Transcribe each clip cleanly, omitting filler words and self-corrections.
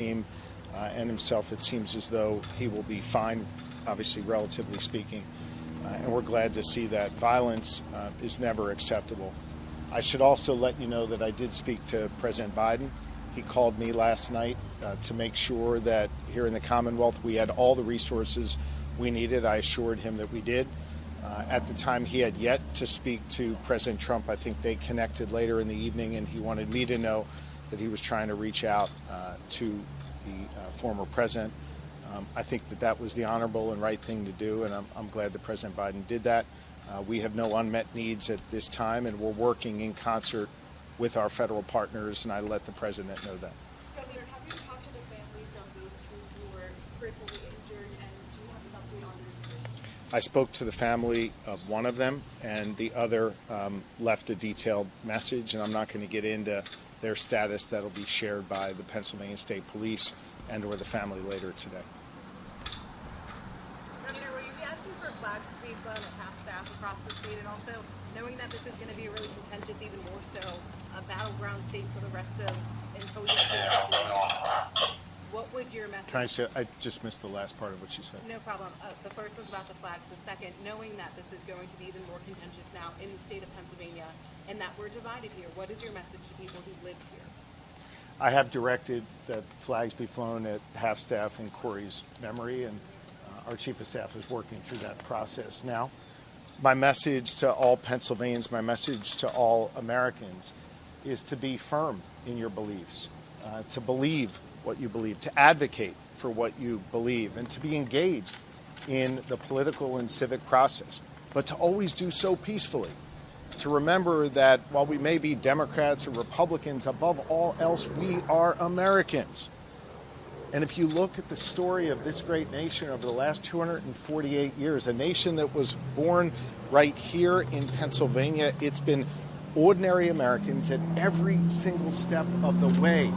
team and himself, it seems as though he will be fine, obviously, relatively speaking. And we're glad to see that. Violence is never acceptable. I should also let you know that I did speak to President Biden. He called me last night to make sure that here in the Commonwealth we had all the resources we needed. I assured him that we did. At the time, he had yet to speak to President Trump. I think they connected later in the evening, and he wanted me to know that he was trying to reach out to the former president. I think that that was the honorable and right thing to do, and I'm glad that President Biden did that. We have no unmet needs at this time, and we're working in concert with our federal partners, and I let the president know that. Governor, have you talked to the families of those two who were critically injured, and do you have an update on their situation? I spoke to the family of one of them, and the other left a detailed message, and I'm not going to get into their status. That'll be shared by the Pennsylvania State Police and or the family later today. Governor, will you be asking for flags to be flown at half-staff across the state, and also knowing that this is going to be a really contentious, even more so, a battleground state for the rest of imposing what would your message... Can I say, I just missed the last part of what she said. No problem. The first was about the flags. The second, knowing that this is going to be even more contentious now in the state of Pennsylvania and that we're divided here, what is your message to people who live here? I have directed that flags be flown at half-staff in Corey's memory, and our Chief of Staff is working through that process now. My message to all Pennsylvanians, my message to all Americans is to be firm in your beliefs, to believe what you believe, to advocate for what you believe, and to be engaged in the political and civic process, but to always do so peacefully. To remember that while we may be Democrats or Republicans, above all else, we are Americans. And if you look at the story of this great nation over the last 248 years, a nation that was born right here in Pennsylvania, it's been ordinary Americans at every single step of the way,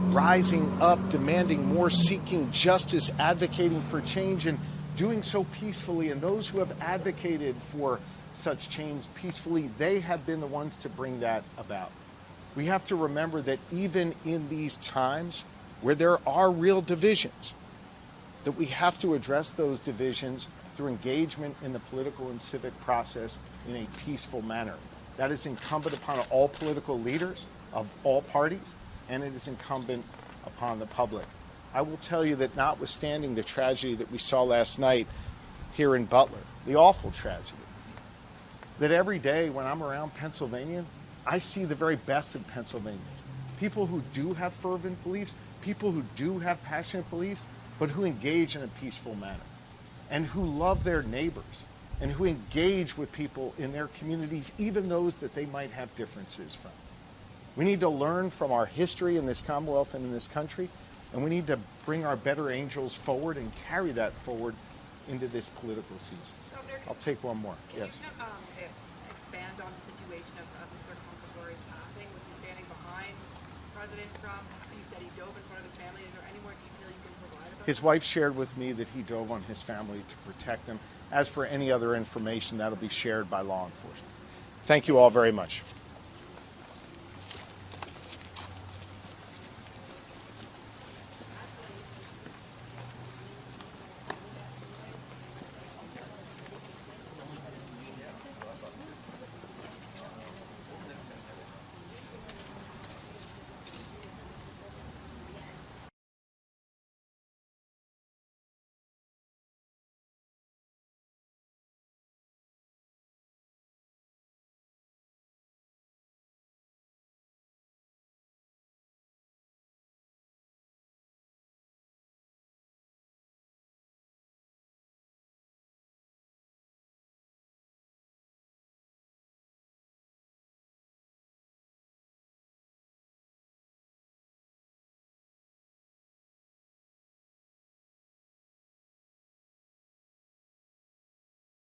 rising up, demanding more, seeking justice, advocating for change, and doing so peacefully. And those who have advocated for such change peacefully, they have been the ones to bring that about. We have to remember that even in these times where there are real divisions, that we have to address those divisions through engagement in the political and civic process in a peaceful manner. That is incumbent upon all political leaders of all parties, and it is incumbent upon the public. I will tell you that notwithstanding the tragedy that we saw last night here in Butler, the awful tragedy, that every day when I'm around Pennsylvania, I see the very best of Pennsylvanians. People who do have fervent beliefs, people who do have passionate beliefs, but who engage in a peaceful manner, and who love their neighbors, and who engage with people in their communities, even those that they might have differences from. We need to learn from our history in this Commonwealth and in this country, and we need to bring our better angels forward and carry that forward into this political season. Governor, I'll take one more. Yes. Can you expand on the situation of Mr. Concadore's passing? Was he standing behind President Trump? You said he dove in front of his family. Is there any more detail you can provide about His wife shared with me that he dove on his family to protect them. As for any other information, that'll be shared by law enforcement. Thank you all very much.